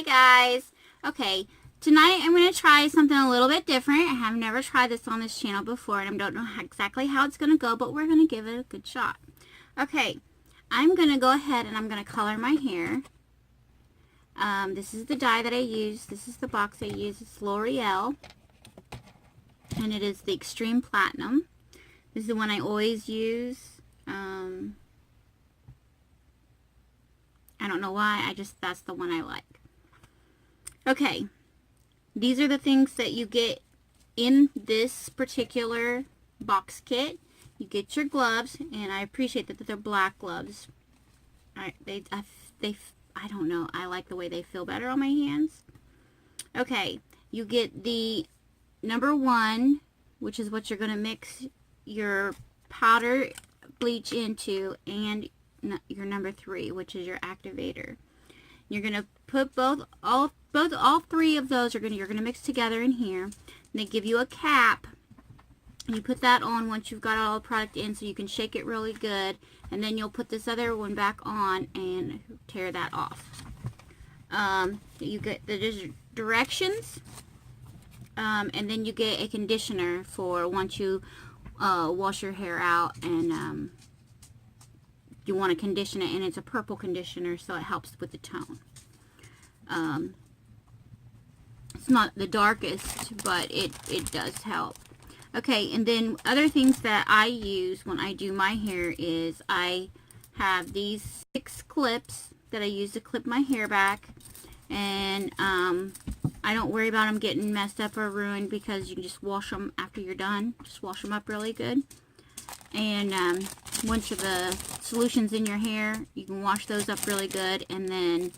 Hi guys. Okay, tonight I'm going to try something a little bit different. I have never tried this on this channel before and I don't know exactly how it's going to go, but we're going to give it a good shot. Okay, I'm going to go ahead and I'm going to color my hair. This is the dye that I use. This is the box I use. It's Loreal and it is the Extreme Platinum. This is the one I always use. I don't know why, that's the one I like. Okay, these are the things that you get in this particular box kit. You get your gloves, and I appreciate that they're black gloves. I don't know, I like the way they feel better on my hands. Okay, you get the number 1, which is what you're going to mix your powder bleach into, and your number 3, which is your activator. You're going to put all 3 of those you're going to mix together in here. And they give you a cap. And you put that on once you've got all the product in, so you can shake it really good. And then you'll put this other one back on and tear that off. You get the directions. And then you get a conditioner for once you wash your hair out and you want to condition it, and it's a purple conditioner, so it helps with the tone. It's not the darkest, but it does help. Okay, and then other things that I use when I do my hair is I have these 6 clips that I use to clip my hair back, and I don't worry about them getting messed up or ruined because you can just wash them after you're done. Just wash them up really good. And once the solution's in your hair, you can wash those up really good and then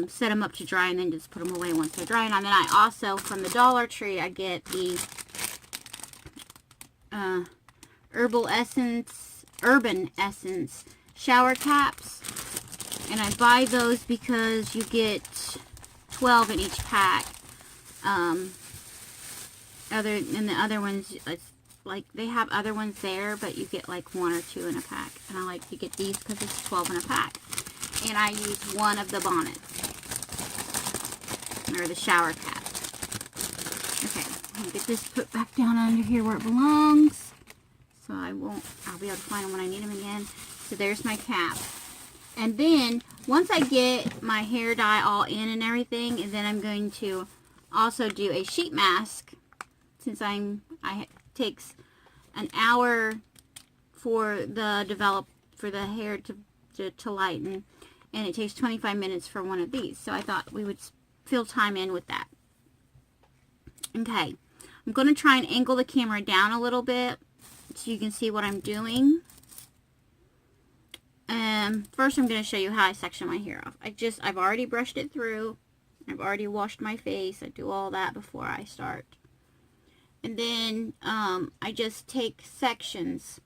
set them up to dry and then just put them away once they're dry. And then I also, from the Dollar Tree, I get the Urban Essence shower caps. And I buy those because you get 12 in each pack. The other ones, it's like they have other ones there, but you get like 1 or 2 in a pack. And I like to get these because it's 12 in a pack. And I use one of the bonnets, or the shower cap. Okay, I'm going to get this put back down under here where it belongs, so I'll be able to find them when I need them again. So there's my cap. And then once I get my hair dye all in and everything, and then I'm going to also do a sheet mask, since it takes an hour for the hair to lighten, and it takes 25 minutes for one of these. So I thought we would fill time in with that. Okay, I'm going to try and angle the camera down a little bit so you can see what I'm doing. First I'm going to show you how I section my hair off. I've already brushed it through. I've already washed my face. I do all that before I start. And then I just take sections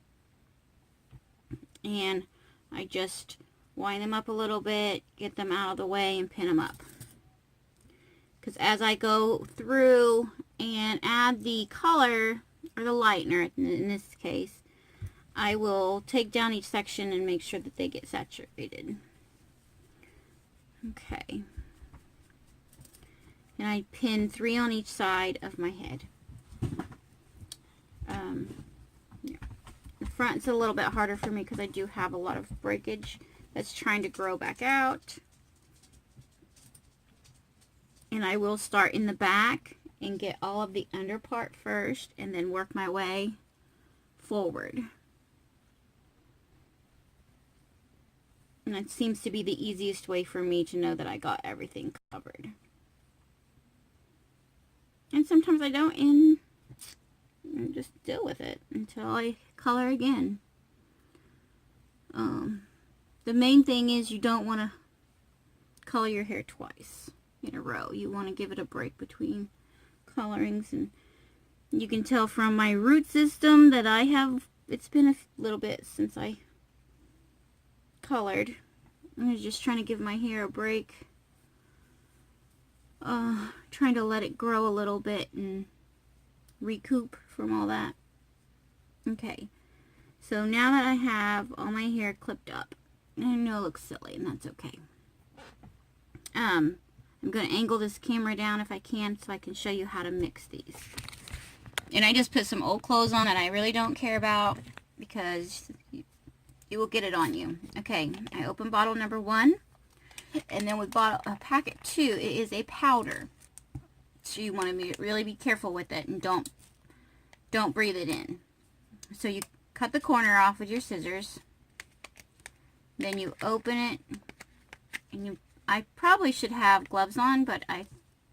and I just wind them up a little bit, get them out of the way, and pin them up. Because as I go through and add the color, or the lightener in this case, I will take down each section and make sure that they get saturated. Okay. And I pin 3 on each side of my head. Yeah. The front's a little bit harder for me because I do have a lot of breakage that's trying to grow back out. And I will start in the back and get all of the under part first and then work my way forward. And that seems to be the easiest way for me to know that I got everything covered. And sometimes I don't, and I just deal with it until I color again. The main thing is you don't want to color your hair twice in a row. You want to give it a break between colorings, and you can tell from my root system that it's been a little bit since I colored. I'm just trying to give my hair a break. Trying to let it grow a little bit and recoup from all that. Okay, so now that I have all my hair clipped up, I know it looks silly, and that's okay. I'm going to angle this camera down if I can so I can show you how to mix these. And I just put some old clothes on that I really don't care about because you will get it on you. Okay, I opened bottle number 1. And then with bottle packet 2, it is a powder. So you want to really be careful with it and don't breathe it in. So you cut the corner off with your scissors. Then you open it, and I probably should have gloves on, but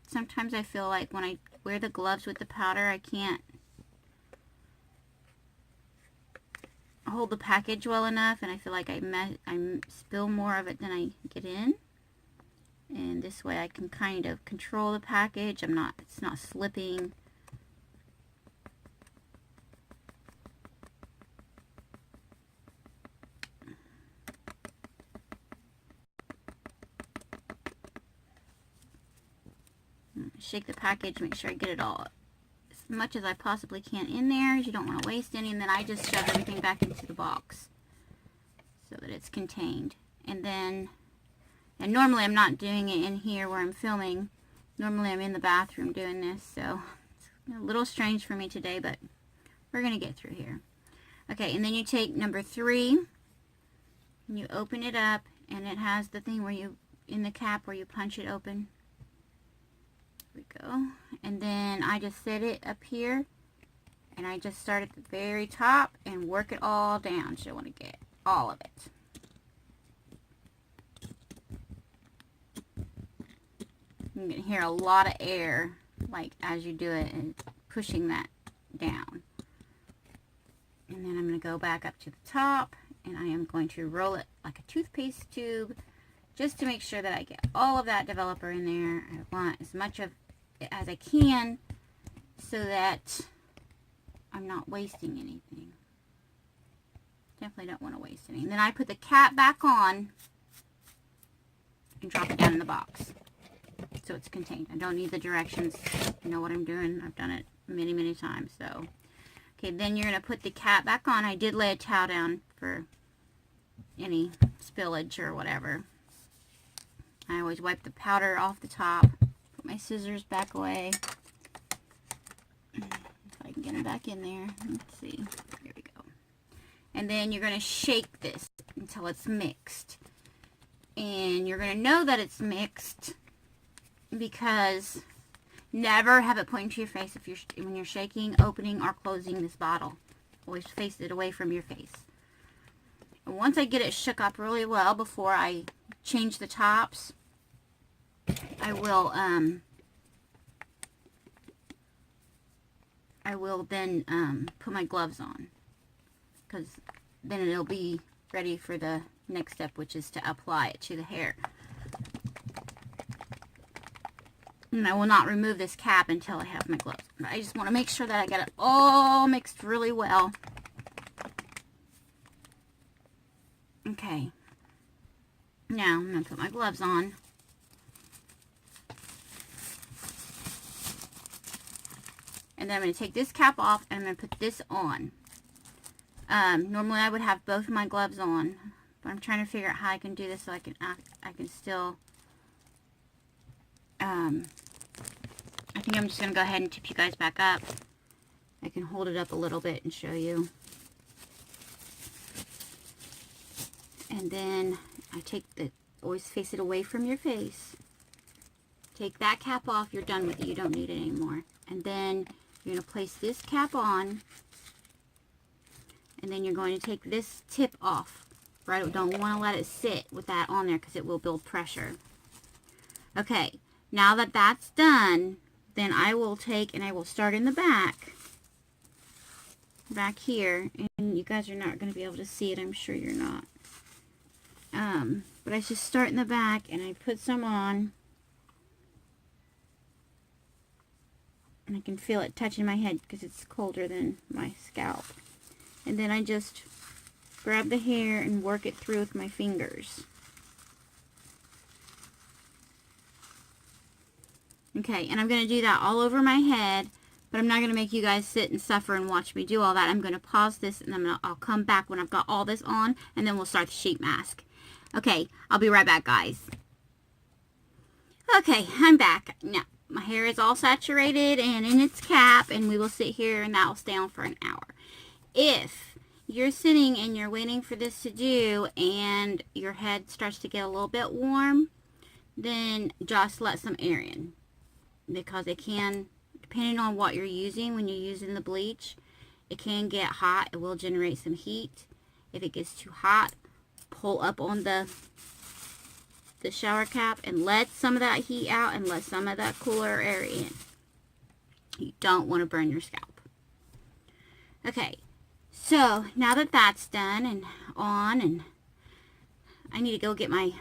sometimes I feel like when I wear the gloves with the powder, I can't hold the package well enough, and I feel like I spill more of it than I get in. And this way I can kind of control the package. It's not slipping. Shake the package, make sure I get it all as much as I possibly can in there. You don't want to waste any, and then I just shove everything back into the box so that it's contained. And normally I'm not doing it in here where I'm filming. Normally I'm in the bathroom doing this, so it's a little strange for me today, but we're going to get through here. Okay, and then you take number 3, and you open it up, and it has the thing where in the cap where you punch it open. There we go. And then I just set it up here, and I just start at the very top and work it all down. So I want to get all of it. You can hear a lot of air, like as you do it, and pushing that down. And then I'm going to go back up to the top, and I am going to roll it like a toothpaste tube, just to make sure that I get all of that developer in there. I want as much of it as I can, so that I'm not wasting anything. Definitely don't want to waste any. And then I put the cap back on and drop it down in the box, so it's contained. I don't need the directions. I know what I'm doing. I've done it many, many times. So, okay, then you're going to put the cap back on. I did lay a towel down for any spillage or whatever. I always wipe the powder off the top. Put my scissors back away. If I can get them back in there. Let's see. Here we go. And then you're going to shake this until it's mixed. And you're going to know that it's mixed because never have it point to your face when you're shaking, opening, or closing this bottle. Always face it away from your face. And once I get it shook up really well before I change the tops, I will then put my gloves on, because then it'll be ready for the next step, which is to apply it to the hair. And I will not remove this cap until I have my gloves. But I just want to make sure that I get it all mixed really well. Okay. Now I'm going to put my gloves on. And then I'm going to take this cap off, and I'm going to put this on. Normally I would have both of my gloves on, but I'm trying to figure out how I can do this so I can still, I think I'm just going to go ahead and tip you guys back up. I can hold it up a little bit and show you. And then I always face it away from your face. Take that cap off, you're done with it, you don't need it anymore. And then you're going to place this cap on, and then you're going to take this tip off. Right? Don't want to let it sit with that on there because it will build pressure. Okay, now that that's done, then I will take and I will start in the back here, and you guys are not going to be able to see it, I'm sure you're not. But I just start in the back, and I put some on, and I can feel it touching my head because it's colder than my scalp. And then I just grab the hair and work it through with my fingers. Okay, and I'm going to do that all over my head, but I'm not going to make you guys sit and suffer and watch me do all that. I'm going to pause this, and I'll come back when I've got all this on, and then we'll start the sheet mask. Okay, I'll be right back, guys. Okay, I'm back. Now, my hair is all saturated and in its cap, and we will sit here and that will stay on for an hour. If you're sitting and you're waiting for this to do and your head starts to get a little bit warm, then just let some air in, because it can, depending on what you're using, when you're using the bleach, it can get hot. It will generate some heat. If it gets too hot, pull up on the shower cap and let some of that heat out and let some of that cooler air in. You don't want to burn your scalp. Okay, so now that that's done and on, and I need to go get my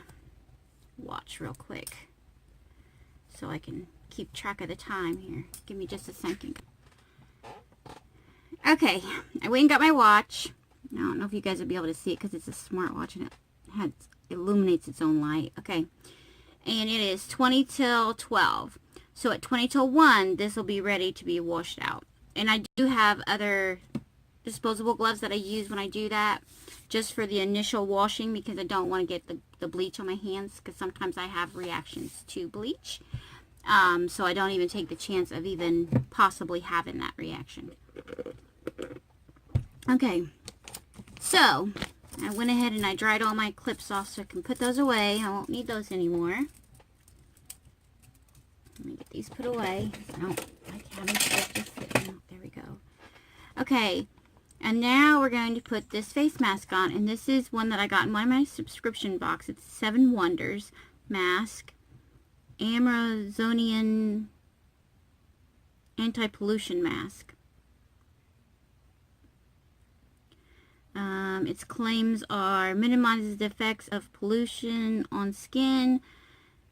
watch real quick so I can keep track of the time here. Give me just a second. Okay, I went and got my watch. I don't know if you guys will be able to see it because it's a smartwatch and it illuminates its own light. Okay, and it is 20 till 12. So at 20 till 1, this will be ready to be washed out. And I do have other disposable gloves that I use when I do that, just for the initial washing, because I don't want to get the bleach on my hands, because sometimes I have reactions to bleach. So I don't even take the chance of even possibly having that reaction. Okay, so I went ahead and I dried all my clips off so I can put those away. I won't need those anymore. Let me get these put away. I don't like having stuff just sitting out. There we go. Okay, and now we're going to put this face mask on. And this is one that I got in one of my subscription box. It's 7 Wonders mask. Amazonian anti-pollution mask. Its claims are minimizes the effects of pollution on skin,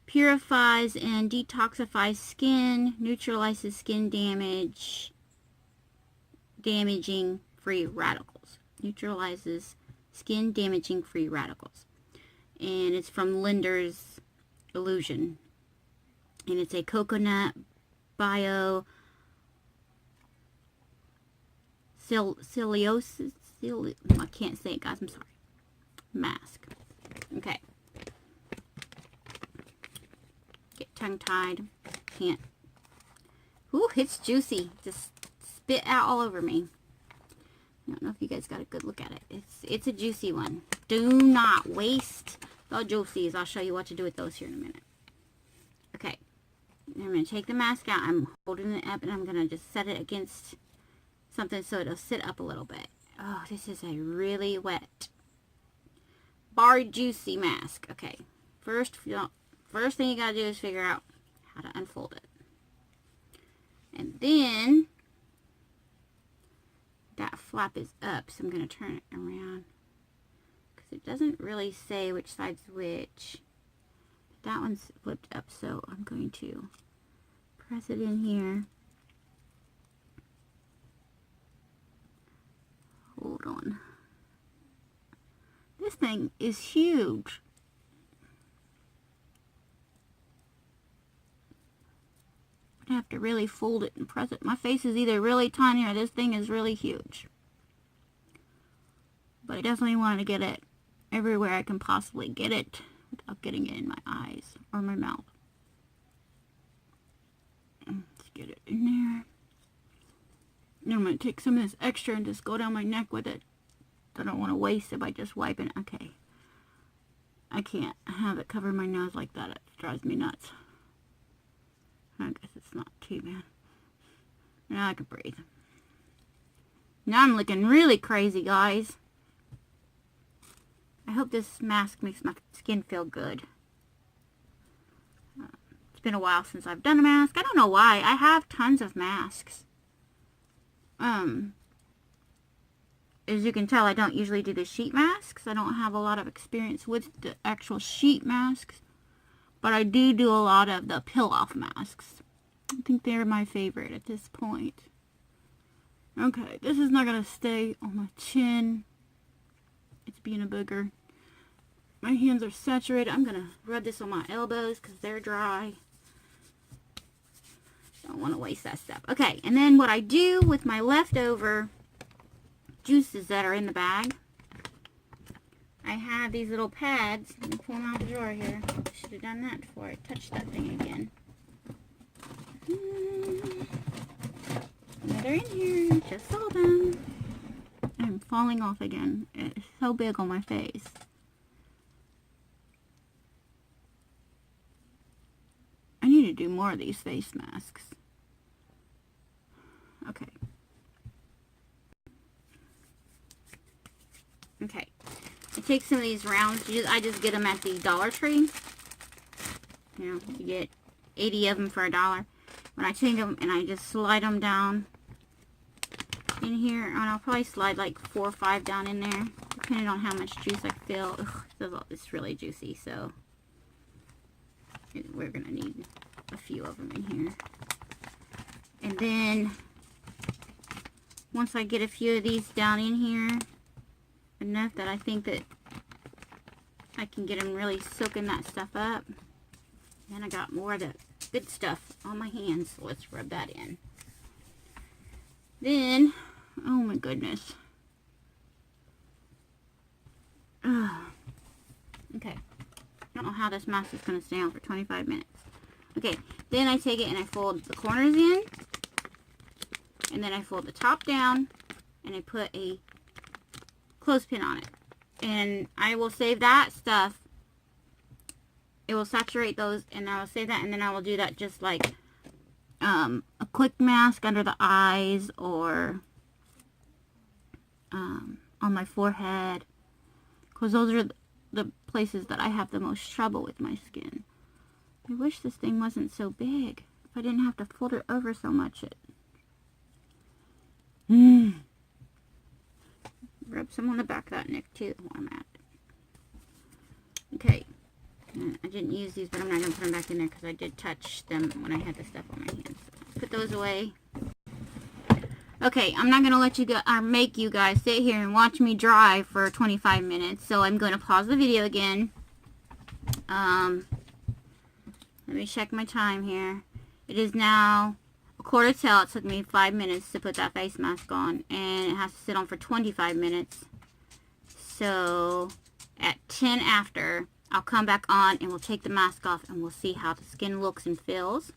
purifies and detoxifies skin, neutralizes skin damaging free radicals. Neutralizes skin damaging free radicals. And it's from Linder's Illusion. And it's a coconut bio cellulose. I can't say it, guys. I'm sorry. Mask. Okay. Get tongue-tied. Can't. Ooh, it's juicy. Just spit out all over me. I don't know if you guys got a good look at it. It's a juicy one. Do not waste the juices. I'll show you what to do with those here in a minute. Okay. I'm going to take the mask out. I'm holding it up and I'm going to just set it against something so it'll sit up a little bit. Oh, this is a really wet, bar juicy mask. Okay, first thing you gotta do is figure out how to unfold it. And then, that flap is up, so I'm gonna turn it around. Because it doesn't really say which side's which. That one's flipped up, so I'm going to press it in here. Hold on. This thing is huge. I have to really fold it and press it. My face is either really tiny or this thing is really huge. But I definitely want to get it everywhere I can possibly get it without getting it in my eyes or my mouth. Let's get it in there. And I'm going to take some of this extra and just go down my neck with it. I don't want to waste it by just wiping it. Okay. I can't have it cover my nose like that. It drives me nuts. I guess it's not too bad. Now I can breathe. Now I'm looking really crazy, guys. I hope this mask makes my skin feel good. It's been a while since I've done a mask. I don't know why. I have tons of masks. As you can tell, I don't usually do the sheet masks. I don't have a lot of experience with the actual sheet masks. But I do a lot of the peel-off masks. I think they're my favorite at this point. Okay, this is not going to stay on my chin. It's being a booger. My hands are saturated. I'm going to rub this on my elbows because they're dry. Don't want to waste that stuff. Okay, and then what I do with my leftover juices that are in the bag, I have these little pads. Let me pull them out of the drawer here. Should have done that before I touched that thing again. saw them. I'm falling off again. It's so big on my face. I need to do more of these face masks. Okay. Okay. I take some of these rounds. I just get them at the Dollar Tree. You know, you get 80 of them for $1. When I take them and I just slide them down in here, and I'll probably slide like 4 or 5 down in there, depending on how much juice I feel. Ugh, it's really juicy, so we're gonna need a few of them in here. And then once I get a few of these down in here, enough that I think that I can get them really soaking that stuff up, then I got more of the good stuff on my hands, so let's rub that in. Then, oh my goodness. Ugh. Okay. I don't know how this mask is going to stay on for 25 minutes. Okay, then I take it and I fold the corners in, and then I fold the top down, and I put a clothespin on it. And I will save that stuff. It will saturate those, and I will save that, and then I will do that just like a quick mask under the eyes, or on my forehead, because those are the places that I have the most trouble with my skin. I wish this thing wasn't so big. If I didn't have to fold it over so much. Rub some on the back of that neck too while I'm at it. Okay. I didn't use these, but I'm not going to put them back in there because I did touch them when I had the stuff on my hands. So put those away. Okay, I'm not going to let you go, or make you guys sit here and watch me dry for 25 minutes. So I'm going to pause the video again. Let me check my time here. It is now 1:45. It took me 5 minutes to put that face mask on, and it has to sit on for 25 minutes. So at 10 after, I'll come back on and we'll take the mask off and we'll see how the skin looks and feels.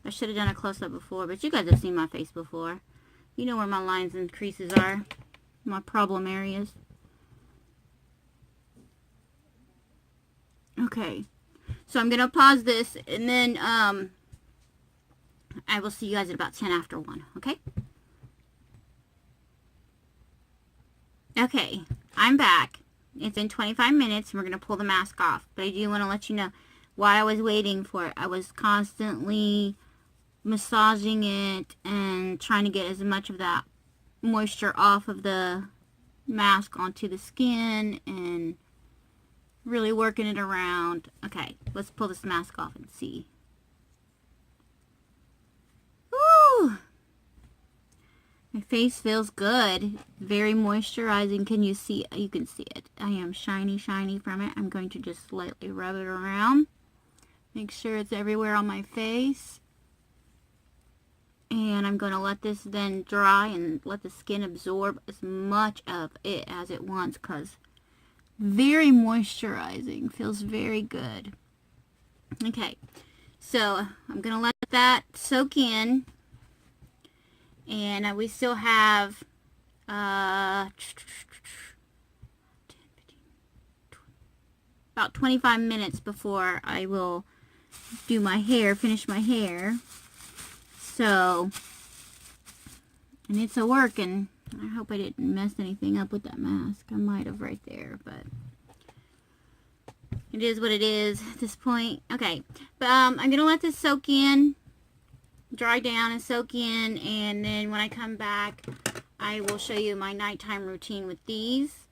I should have done a close-up before, but you guys have seen my face before. You know where my lines and creases are, my problem areas. Okay, so I'm going to pause this, and then I will see you guys at about 10 after 1, okay? Okay, I'm back. It's been 25 minutes, and we're going to pull the mask off. But I do want to let you know, while I was waiting for it, I was constantly massaging it and trying to get as much of that moisture off of the mask onto the skin and really working it around. Okay, let's pull this mask off and see. Woo! My face feels good. Very moisturizing. Can you see? You can see it. I am shiny from it. I'm going to just slightly rub it around. Make sure it's everywhere on my face. And I'm going to let this then dry and let the skin absorb as much of it as it wants, because very moisturizing. Feels very good. Okay, so I'm going to let that soak in. And we still have about 25 minutes before I will do my hair, finish my hair. So, and it's a working. I hope I didn't mess anything up with that mask. I might have right there, but it is what it is at this point. Okay, but I'm going to let this soak in. Dry down and soak in, and then when I come back I will show you my nighttime routine with these,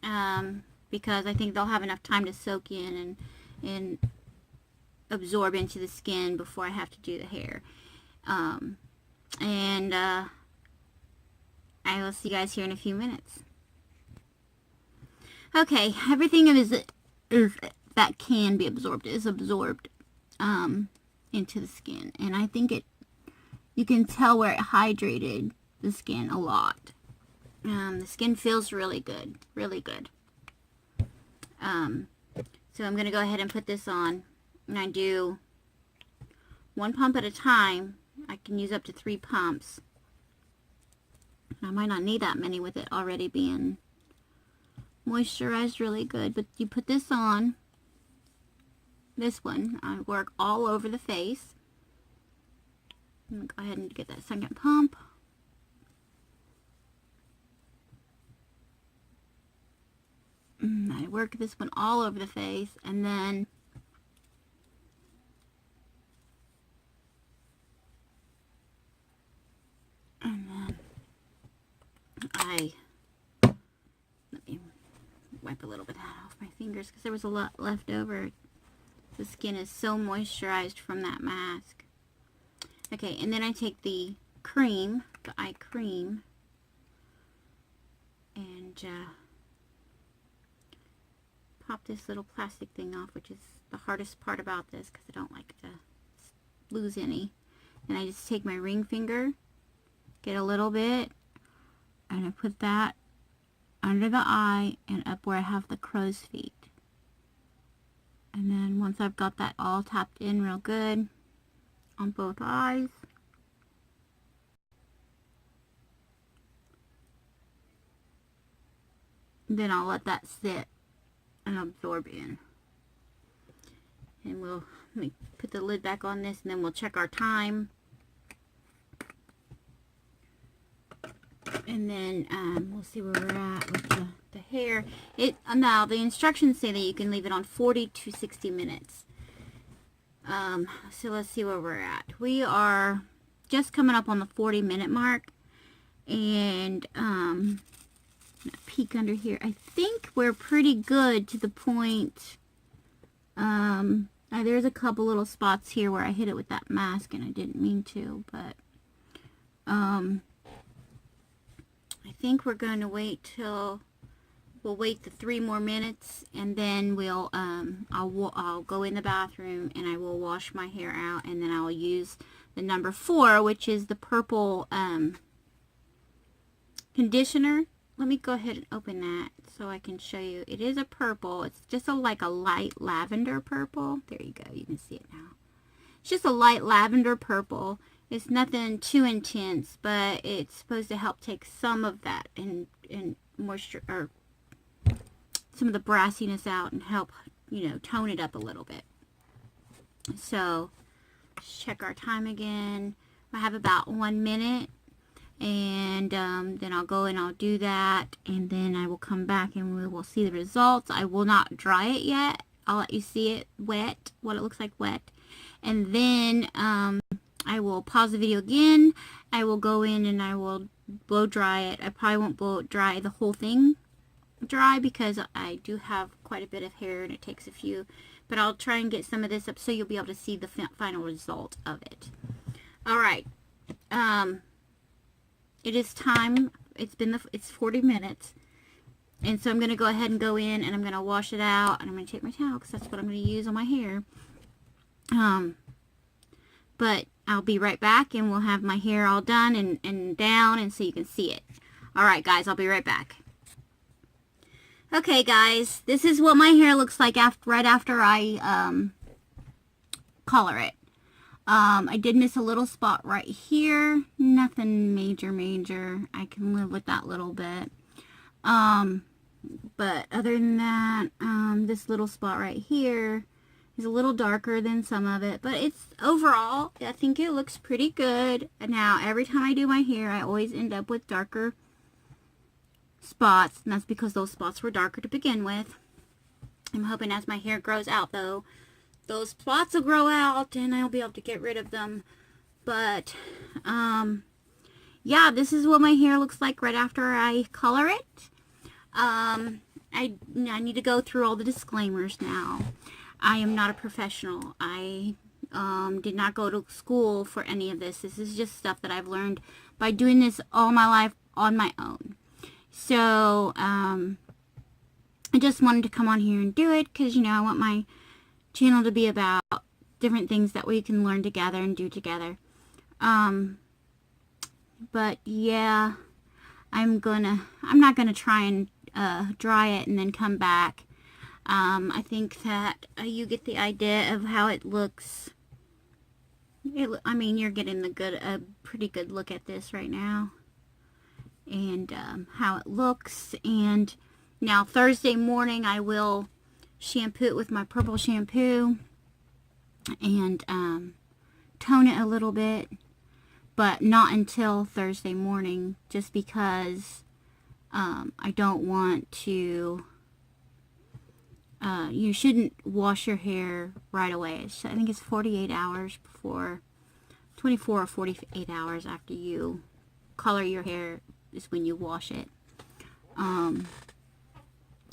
because I think they'll have enough time to soak in and absorb into the skin before I have to do the hair. I will see you guys here in a few minutes. Okay, everything is that can be absorbed is absorbed into the skin, and I think you can tell where it hydrated the skin a lot. The skin feels really good, so I'm gonna go ahead and put this on, and I do 1 pump at a time. I can use up to 3 pumps, I might not need that many with it already being moisturized really good. But you put this on. This one, I work all over the face. I'm going to go ahead and get that second pump. I work this one all over the face, and then I let me wipe a little bit off my fingers because there was a lot left over. The skin is so moisturized from that mask. Okay, and then I take the cream, the eye cream, and pop this little plastic thing off, which is the hardest part about this because I don't like to lose any. And I just take my ring finger, get a little bit, and I put that under the eye and up where I have the crow's feet. And then once I've got that all tapped in real good on both eyes, then I'll let that sit and absorb in. And let me put the lid back on this, and then we'll check our time. And then we'll see where we're at with the hair. Now the instructions say that you can leave it on 40 to 60 minutes. So let's see where we're at. We are just coming up on the 40-minute mark, and peek under here. I think we're pretty good to the point. There's a couple little spots here where I hit it with that mask and I didn't mean to, but I think we're going to we'll wait the 3 more minutes, and then I'll go in the bathroom and I will wash my hair out, and then I'll use the number 4, which is the purple conditioner. Let me go ahead and open that so I can show you. It is a purple. It's just like a light lavender purple. There you go. You can see it now. It's just a light lavender purple. It's nothing too intense, but it's supposed to help take some of that and moisture, or some of the brassiness out, and help, tone it up a little bit. So let's check our time again. I have about 1 minute. And then I'll go and I'll do that, and then I will come back and we will see the results. I will not dry it yet. I'll let you see it wet, what it looks like wet. And then I will pause the video again. I will go in and I will blow dry it. I probably won't blow dry the whole thing dry because I do have quite a bit of hair and it takes a few. But I'll try and get some of this up so you'll be able to see the final result of it. Alright. It is time. It's 40 minutes. And so I'm going to go ahead and go in and I'm going to wash it out. And I'm going to take my towel because that's what I'm going to use on my hair. But I'll be right back and we'll have my hair all done and down, and so you can see it. Alright guys, I'll be right back. Okay guys, this is what my hair looks like right after I color it. I did miss a little spot right here. Nothing major. I can live with that little bit. But other than that, this little spot right here is a little darker than some of it. But it's overall, I think it looks pretty good. Now, every time I do my hair, I always end up with darker spots. And that's because those spots were darker to begin with. I'm hoping as my hair grows out, though, those spots will grow out and I'll be able to get rid of them. But yeah, this is what my hair looks like right after I color it. I need to go through all the disclaimers now. I am not a professional. I did not go to school for any of this. This is just stuff that I've learned by doing this all my life on my own. So I just wanted to come on here and do it because, I want my channel to be about different things that we can learn together and do together. But yeah, I'm not gonna try and dry it and then come back. I think that you get the idea of how it looks. I mean, you're getting a pretty good look at this right now. and how it looks. And now Thursday morning I will shampoo it with my purple shampoo and tone it a little bit, but not until Thursday morning, just because I don't want to, you shouldn't wash your hair right away. I think it's 48 hours before, 24 or 48 hours after you color your hair is when you wash it. I'm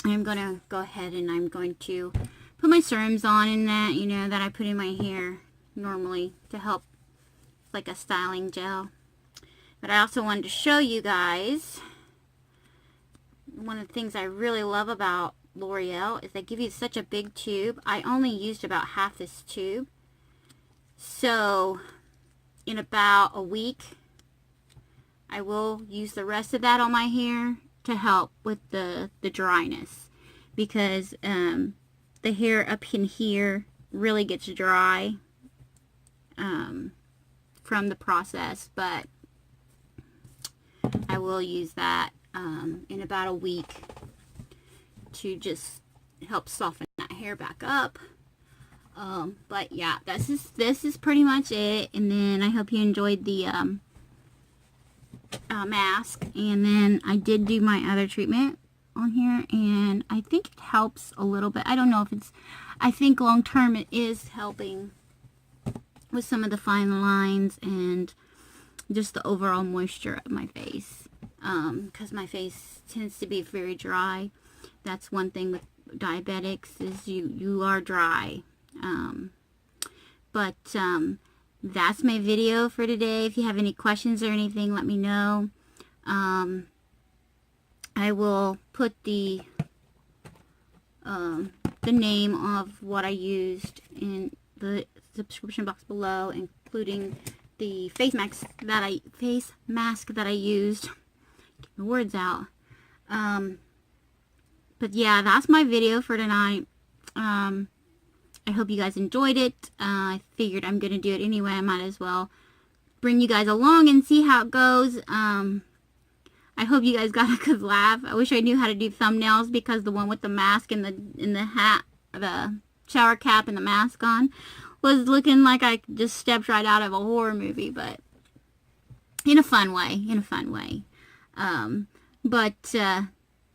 going to go ahead and I'm going to put my serums on in that, you know, that I put in my hair normally to help, like a styling gel. But I also wanted to show you guys, one of the things I really love about L'Oreal is they give you such a big tube. I only used about half this tube. So in about a week, I will use the rest of that on my hair to help with the dryness, because the hair up in here really gets dry from the process, but I will use that in about a week to just help soften that hair back up. But yeah, this is pretty much it. And then I hope you enjoyed the mask. And then I did do my other treatment on here, and I think it helps a little bit. I don't know if it's, I think long term it is helping with some of the fine lines and just the overall moisture of my face, because my face tends to be very dry. That's one thing with diabetics, is you are dry. But that's my video for today. If you have any questions or anything, let me know. I will put the name of what I used in the subscription box below, including the face mask that I used. Get my words out. But yeah, that's my video for tonight. I hope you guys enjoyed it. I figured I'm gonna do it anyway. I might as well bring you guys along and see how it goes. I hope you guys got a good laugh. I wish I knew how to do thumbnails, because the one with the mask and the hat, the shower cap and the mask on, was looking like I just stepped right out of a horror movie, but in a fun way,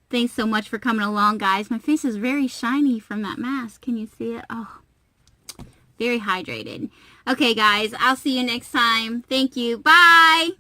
thanks so much for coming along, guys. My face is very shiny from that mask. Can you see it? Oh, very hydrated. Okay, guys, I'll see you next time. Thank you. Bye.